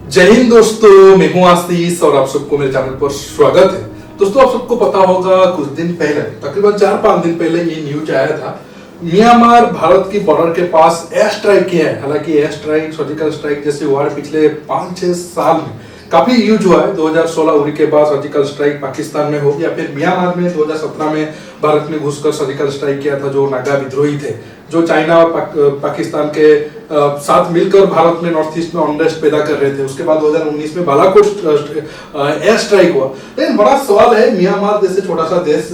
जय हिंद दोस्तों, मैं हूं आशीष और आप सबको मेरे चैनल पर स्वागत है। दोस्तों, आप सबको पता होगा कुछ दिन पहले, तकरीबन 4-5 दिन पहले ये न्यूज आया था। म्यांमार भारत की बॉर्डर के पास एयर स्ट्राइक किया है। हालांकि एयर स्ट्राइक, सर्जिकल स्ट्राइक जैसे वर्ड पिछले 5-6 साल में काफी यूज हुआ है। 2016 उरी के बाद सर्जिकल स्ट्राइक पाकिस्तान में हो, या फिर म्यांमार में 2017 में भारत ने घुसकर सर्जिकल स्ट्राइक किया था, जो नागा विद्रोही थे, जो चाइना और पाकिस्तान के साथ मिलकर भारत में नॉर्थ ईस्ट में अनरेस्ट पैदा कर रहे थे। उसके बाद 2019 में बालाकोट एयर स्ट्राइक हुआ। लेकिन बड़ा सवाल है, म्यांमार जैसे छोटा सा देश,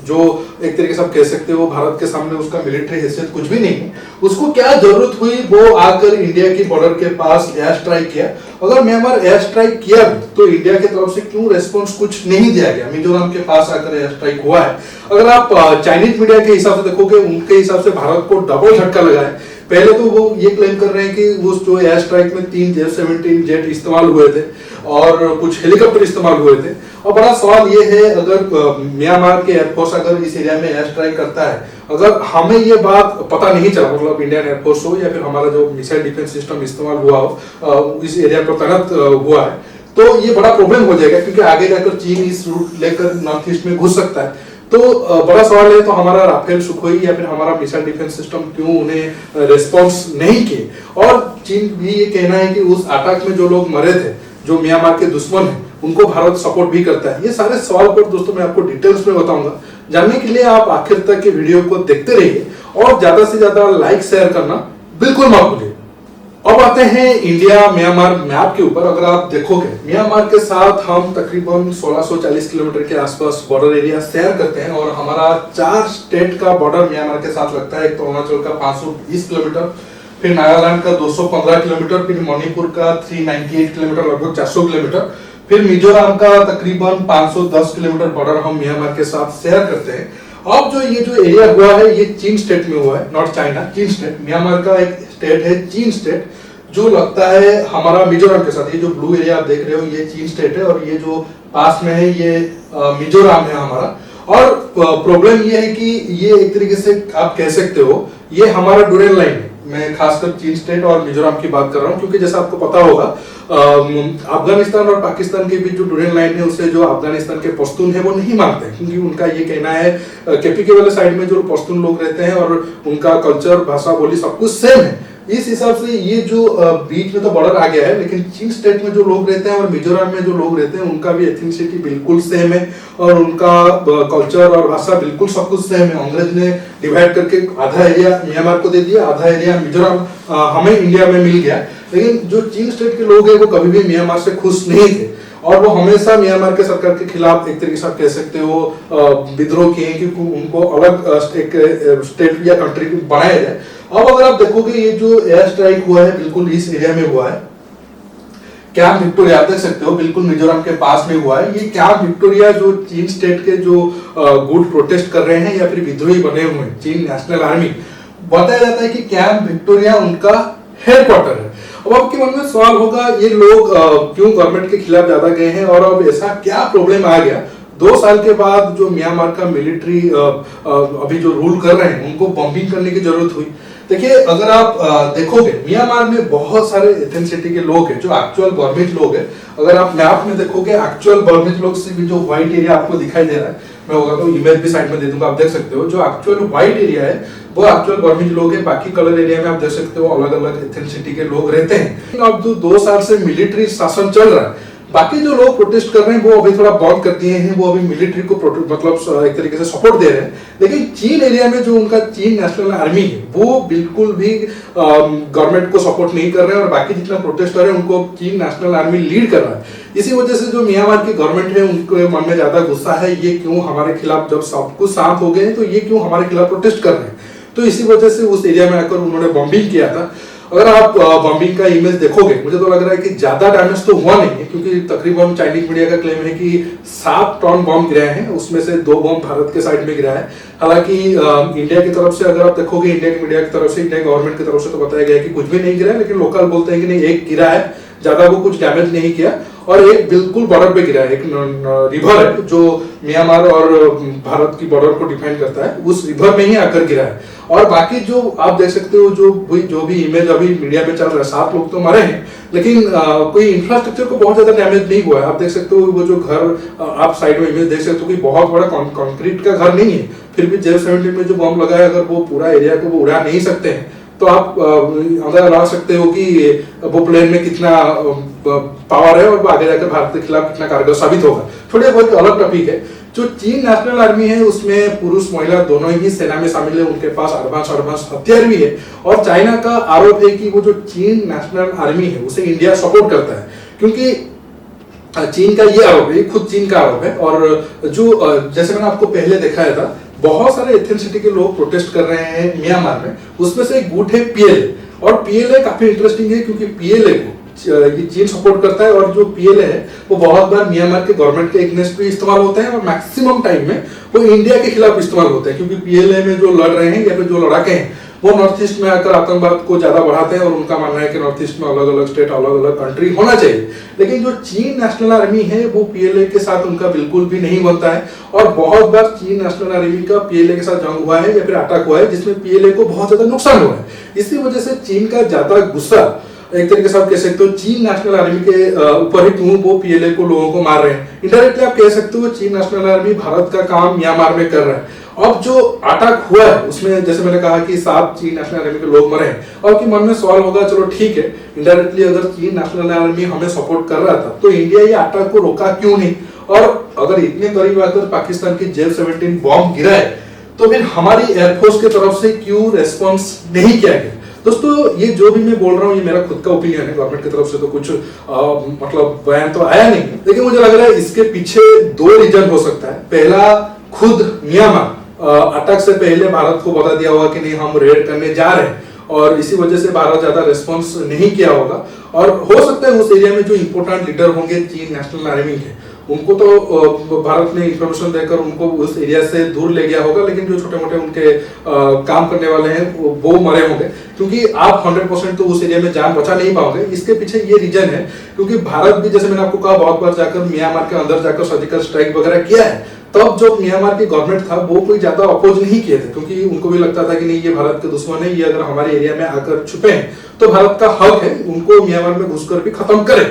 जो एक तरीके से आप कह सकते हो भारत के सामने उसका मिलिट्री हैसियत कुछ भी नहीं है, उसको क्या जरूरत हुई वो आकर इंडिया की बॉर्डर के पास एयर स्ट्राइक किया। अगर म्यांमार एयर स्ट्राइक किया तो इंडिया की तरफ से क्यों रेस्पॉन्स कुछ नहीं दिया गया? मिजोरम के पास आकर एयर स्ट्राइक हुआ है। अगर आप चाइनीज मीडिया के हिसाब से देखोगे, उनके हिसाब से भारत को डबल झटका लगा है। पहले तो वो ये क्लेम कर रहे हैं कि उस जो एयर स्ट्राइक में 3 F-17 जेट इस्तेमाल हुए थे और कुछ हेलीकॉप्टर इस्तेमाल हुए थे। और बड़ा सवाल ये है, अगर म्यांमार के एयरफोर्स अगर इस एरिया में एयर स्ट्राइक करता है, अगर हमें ये बात पता नहीं चला, मतलब इंडियन एयरफोर्स हो या फिर हमारा जो मिसाइल डिफेंस सिस्टम इस्तेमाल हुआ हो, इस एरिया पर तैनात हुआ है, तो ये बड़ा प्रॉब्लम हो जाएगा, क्योंकि आगे जाकर चीन इस रूट लेकर नॉर्थ ईस्ट में घुस सकता है। तो बड़ा सवाल है, तो हमारा राफेल, सुखोई या फिर हमारा मिसाइल डिफेंस सिस्टम क्यों उन्हें रिस्पॉन्स नहीं किए? और चीन भी ये कहना है कि उस अटैक में जो लोग मरे थे, जो म्यांमार के दुश्मन हैं, उनको भारत सपोर्ट भी करता है। ये सारे सवाल पर दोस्तों मैं आपको डिटेल्स में बताऊंगा। जानने के लिए आप आखिर तक के वीडियो को देखते रहिए और ज्यादा से ज्यादा लाइक शेयर करना बिल्कुल मत भूलिए। अब आते हैं इंडिया म्यांमार मैप के ऊपर। अगर आप देखोगे, म्यांमार के साथ हम तकरीबन 1640 किलोमीटर के आसपास बॉर्डर एरिया शेयर करते हैं और हमारा 4 स्टेट का बॉर्डर म्यांमार के साथ लगता है। एक तो अरुणाचल का 520 किलोमीटर, फिर नागालैंड का 215 किलोमीटर, फिर मणिपुर का 398 किलोमीटर, लगभग 400 किलोमीटर, फिर मिजोरम का तकरीबन 510 किलोमीटर बॉर्डर हम म्यांमार के साथ शेयर करते हैं। अब जो एरिया हुआ है, ये चीन स्टेट में हुआ है, नॉट चाइना, चीन स्टेट। म्यांमार का एक स्टेट है चीन स्टेट, जो लगता है हमारा मिजोरम के साथ। ये जो ब्लू एरिया आप देख रहे हो, ये चीन स्टेट है, और ये जो पास में है ये मिजोरम है हमारा। और प्रॉब्लम ये है कि ये एक तरीके से आप कह सकते हो ये हमारा डुरेल लाइन है। मैं खासकर चीन स्टेट और मिजोरम की बात कर रहा हूँ, क्योंकि जैसा आपको पता होगा, अफगानिस्तान और पाकिस्तान के बीच जो डुरेल लाइन है, उसे जो अफगानिस्तान के पश्तून है वो नहीं मानते, क्योंकि उनका ये कहना है केपीके वाले साइड में जो पश्तून लोग रहते हैं और उनका कल्चर, भाषा, बोली सब कुछ सेम है। इस हिसाब से ये जो बीच में तो बॉर्डर आ गया है, लेकिन चीन स्टेट में जो लोग रहते हैं और मिजोरम में जो लोग रहते हैं, उनका भी एथनिसिटी बिल्कुल सेम है और उनका कल्चर और भाषा बिल्कुल सब कुछ सेम है। अंग्रेज ने डिवाइड करके आधा एरिया म्यांमार को दे दिया, आधा एरिया मिजोरम हमें इंडिया में मिल गया। लेकिन जो चीन स्टेट के लोग हैं वो कभी भी म्यांमार से खुश नहीं थे और वो हमेशा म्यांमार के सरकार के खिलाफ एक तरीके से आप कह सकते हो विद्रोह किए, क्योंकि उनको अलग एक स्टेट या कंट्री बनाया जाए। अब अगर आप देखोगे, ये जो एयर स्ट्राइक हुआ है बिल्कुल इस एरिया में हुआ है, कैंप विक्टोरिया, आप देख सकते हो बिल्कुल मिजोरम के पास में हुआ है। ये कैंप विक्टोरिया जो चीन स्टेट के जो गुट प्रोटेस्ट कर रहे हैं या फिर विद्रोही बने हुए हैं, चीन नेशनल आर्मी, बताया जाता है कि कैंप विक्टोरिया उनका हेडक्वार्टर है। अब आपके मन में सवाल होगा, ये लोग क्यों गवर्नमेंट के खिलाफ ज्यादा गए हैं और अब ऐसा क्या प्रॉब्लम आ गया? 2 साल के बाद जो म्यांमार का मिलिट्री अभी जो रूल कर रहे हैं, उनको बॉम्बिंग करने की जरूरत हुई। देखिए, अगर आप देखोगे, म्यांमार में बहुत सारे एथनिसिटी के लोग हैं जो एक्चुअल बर्मीज लोग हैं। अगर आप मैप में देखोगे, एक्चुअल बर्मीज लोग से भी जो व्हाइट एरिया आपको दिखाई दे रहा है, मैं होगा तो इमेज भी साइड में दे दूंगा, आप देख सकते हो। जो एक्चुअल व्हाइट एरिया है वो एक्चुअल बर्मीज लोग हैं। बाकी कलर एरिया में आप देख सकते हो अलग अलग एथनिसिटी के लोग रहते हैं। अब जो 2 साल से मिलिट्री शासन चल रहा है, बाकी जो लोग प्रोटेस्ट कर रहे हैं वो अभी थोड़ा बंद कर दिए हैं, वो अभी मिलिट्री को मतलब एक तरीके से सपोर्ट दे रहे हैं। लेकिन चीन एरिया में जो उनका चीन नेशनल आर्मी है, वो बिल्कुल भी गवर्नमेंट को सपोर्ट नहीं कर रहे हैं और बाकी जितना प्रोटेस्ट कर रहे हैं उनको चीन नेशनल आर्मी लीड कर रहा है। इसी वजह से जो म्यांमार की गवर्नमेंट है, उनके मन में ज्यादा गुस्सा है, ये क्यों हमारे खिलाफ, जब सब कुछ शांत हो गए तो ये क्यों हमारे खिलाफ प्रोटेस्ट कर रहे हैं? तो इसी वजह से उस एरिया में आकर उन्होंने बॉम्बिंग किया था। अगर आप बॉम्बिंग का इमेज देखोगे, मुझे तो लग रहा है कि ज्यादा डैमेज तो हुआ नहीं है, क्योंकि तकरीबन चाइनीज मीडिया का क्लेम है कि 7 टन बम गिराए हैं, उसमें से 2 बम भारत के साइड में गिरा है। हालांकि इंडिया की तरफ से अगर आप देखोगे, इंडिया की मीडिया की तरफ से, इंडिया गवर्नमेंट की तरफ से तो बताया गया कि कुछ भी नहीं गिरा है, लेकिन लोकल बोलते हैं कि नहीं, एक गिरा है, ज्यादा वो कुछ डैमेज नहीं किया। और एक बिल्कुल बॉर्डर पे गिरा है, एक रिवर है जो म्यांमार और भारत की बॉर्डर को डिफाइन करता है, उस रिवर में ही आकर गिरा है। और बाकी जो आप देख सकते हो, जो भी इमेज अभी मीडिया पे चल रहा है, 7 लोग तो मरे हैं, लेकिन कोई इंफ्रास्ट्रक्चर को बहुत ज्यादा डैमेज नहीं हुआ है। आप देख सकते हो वो जो घर आप साइड में इमेज देख सकते हो कि बहुत बड़ा कंक्रीट का घर नहीं है, फिर भी JF-17 में जो बम लगा है अगर वो पूरा एरिया को वो उड़ा नहीं सकते हैं तो आप अंदाजा लगा सकते हो कि वो प्लेन में कितना पावर है और आगे जाकर भारत के खिलाफ कितना कारगर साबित होगा। थोड़ी बहुत अलग टॉपिक है। जो चीन नेशनल आर्मी है उसमें पुरुष महिला दोनों ही सेना में शामिल है, उनके पास एडवांस हथियार भी है। और चाइना का आरोप है कि वो जो चीन नेशनल आर्मी है उसे इंडिया सपोर्ट करता है, क्योंकि चीन का ये आरोप है, खुद चीन का आरोप है। और जो जैसे मैंने आपको पहले दिखाया था, बहुत सारे एथेनिसिटी के लोग प्रोटेस्ट कर रहे हैं म्यांमार में, उसमें से एक गुट है PLA। और PLA काफी इंटरेस्टिंग है क्योंकि PLA को ये चीन सपोर्ट करता है और जो PLA है वो बहुत बार म्यांमार के गवर्नमेंट के अगेंस्ट भी इस्तेमाल होता है और मैक्सिमम टाइम में वो इंडिया के खिलाफ इस्तेमाल होता है, क्योंकि PLA में जो लड़ रहे हैं या फिर जो लड़ाके हैं वो नॉर्थ ईस्ट में आकर आतंकवाद को ज्यादा बढ़ाते हैं और उनका मानना है कि नॉर्थ ईस्ट में अलग अलग स्टेट अलग अलग कंट्री होना चाहिए। लेकिन जो चीन नेशनल आर्मी है वो PLA के साथ उनका बिल्कुल भी नहीं बनता है और बहुत बार चीन नेशनल आर्मी का PLA के साथ जंग हुआ है या फिर अटैक हुआ है जिसमें PLA को बहुत ज्यादा नुकसान हुआ है। इसी वजह से चीन का ज्यादा गुस्सा एक तरीके से आप कह सकते हो चीन नेशनल आर्मी के ऊपर ही क्यों वो PLA को लोगों को मार रहे हैं। इनडायरेक्टली आप कह सकते हो चीन नेशनल आर्मी भारत का काम म्यांमार में कर रहा है। अब जो अटैक हुआ है उसमें जैसे मैंने कहा कि 7 चीन नेशनल आर्मी के लोग मरे हैं और कि मन में सवाल होगा चलो ठीक है, इनडायरेक्टली अगर चीन नेशनल आर्मी हमें सपोर्ट कर रहा था तो इंडिया ये अटैक को रोका क्यों नहीं, और अगर इतने करीब आकर पाकिस्तान की JF-17 बॉम्ब गिरा है तो फिर हमारी एयरफोर्स की तरफ से क्यों रेस्पॉन्स नहीं किया गया। दोस्तों ये जो भी मैं बोल रहा हूँ ये मेरा खुद का ओपिनियन है, गवर्नमेंट की तरफ से तो कुछ मतलब बयान तो आया नहीं, लेकिन मुझे लग रहा है इसके पीछे 2 रीजन हो सकता है। पहला, खुद म्यांमार अटैक से पहले भारत को बता दिया होगा कि नहीं हम रेड करने जा रहे हैं और इसी वजह से भारत ज्यादा रिस्पॉन्स नहीं किया होगा। और हो सकता है उस एरिया में जो इंपोर्टेंट लीडर होंगे चीन नेशनल आर्मी के उनको तो भारत ने इंफॉर्मेशन देकर उनको उस एरिया से दूर ले गया होगा, लेकिन जो छोटे मोटे उनके काम करने वाले हैं वो मरे होंगे, क्योंकि आप 100% तो उस एरिया में जान बचा नहीं पाओगे। इसके पीछे ये रीजन है क्योंकि भारत भी जैसे मैंने आपको कहा बहुत बार जाकर म्यांमार के अंदर जाकर सर्जिकल स्ट्राइक वगैरह किया है। तब जो म्यांमार की गवर्नमेंट था वो कोई ज्यादा अपोज नहीं किए थे, क्योंकि उनको भी लगता था कि नहीं ये भारत के दुश्मन है, ये अगर हमारे एरिया में आकर छुपे हैं तो भारत का हक है उनको म्यांमार में घुसकर भी खत्म करे।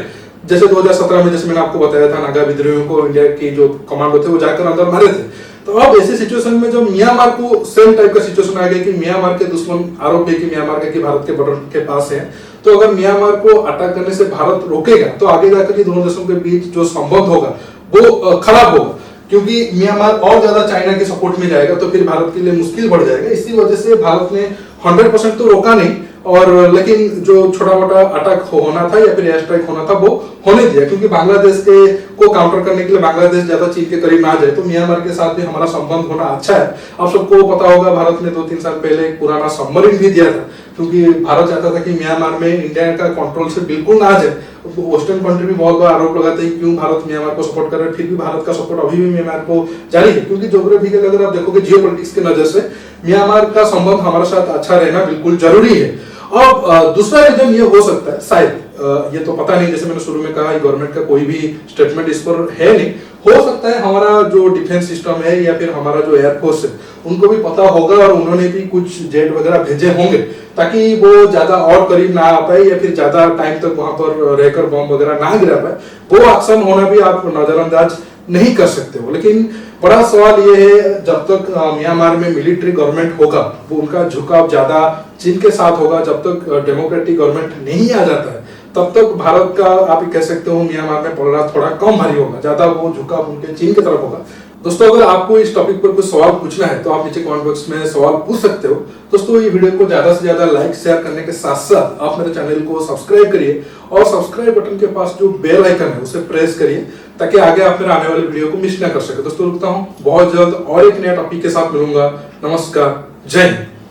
जैसे 2017 में जैसे मैंने आपको बताया था नागा विद्रोहियों को इंडिया की जो कमांडो थे वो जाकर अंदर मारे थे। तो अब ऐसी सिचुएशन में जब म्यांमार को सेम टाइप का सिचुएशन आ गया कि म्यांमार के दुश्मन आरोप है कि म्यांमार के भारत के बॉर्डर के पास है, तो अगर म्यांमार को अटैक करने से भारत रोकेगा तो आगे जाकर ये दोनों देशों के बीच जो संबंध होगा वो खराब होगा, क्योंकि म्यांमार और ज्यादा चाइना के सपोर्ट में जाएगा तो फिर भारत के लिए मुश्किल बढ़ जाएगा। इसी वजह से भारत ने 100% तो रोका नहीं, और लेकिन जो छोटा मोटा अटैक होना था या फिर एयर स्ट्राइक होना था वो होने दिया, क्योंकि बांग्लादेश के को काउंटर करने के लिए बांग्लादेश ज्यादा चीन के करीब ना जाए तो म्यांमार के साथ भी हमारा संबंध होना अच्छा है। आप सबको पता होगा भारत ने 2-3 साल पहले एक पुराना सबमरीन भी दिया था, क्योंकि भारत चाहता था कि म्यांमार में इंडिया का कंट्रोल से बिल्कुल ना आ जाए। वेस्टर्न कंट्री भी बहुत बार आरोप लगाते हैं क्यों भारत म्यांमार को सपोर्ट कर रहा है, फिर भी भारत का सपोर्ट अभी भी म्यांमार को जारी है, क्योंकि ज्योग्राफिकल अगर आप देखोगे जियोपॉलिटिक्स की नजर से म्यांमार का संबंध हमारे साथ अच्छा रहना बिल्कुल जरूरी है। अब दूसरा रीजन ये हो सकता है, शायद ये तो पता नहीं, जैसे मैंने शुरू में कहा गवर्नमेंट का कोई भी स्टेटमेंट इस पर है नहीं, हो सकता है हमारा जो डिफेंस सिस्टम है या फिर हमारा जो एयरफोर्स है उनको भी पता होगा और उन्होंने भी कुछ जेट वगैरह भेजे होंगे ताकि वो ज्यादा और करीब ना आ पाए या फिर ज्यादा टाइम तक वहां पर रहकर बम वगैरह ना गिरा पाए। वो एक्शन होना भी आप नजरअंदाज नहीं कर सकते हो। लेकिन बड़ा सवाल ये है, जब तक म्यांमार में मिलिट्री गवर्नमेंट होगा वो उनका झुकाव ज्यादा चीन के साथ होगा, जब तक डेमोक्रेटिक गवर्नमेंट नहीं आ जाता है तब तक भारत का आप कह सकते हो म्यांमार में पलड़ा थोड़ा कम भारी होगा, ज्यादा वो झुकाव उनके चीन की तरफ होगा। दोस्तों अगर आपको इस टॉपिक पर कुछ सवाल पूछना है तो आप नीचे कमेंट बॉक्स में सवाल पूछ सकते हो। दोस्तों ये वीडियो को ज्यादा से ज्यादा लाइक शेयर करने के साथ साथ आप मेरे चैनल को सब्सक्राइब करिए और सब्सक्राइब बटन के पास जो बेल आइकन है उसे प्रेस करिए ताकि आगे आप मेरे आने वाले वीडियो को मिस ना कर सके। दोस्तों रुकता हूँ, बहुत जल्द और एक नया टॉपिक के साथ मिलूंगा। नमस्कार, जय हिंद।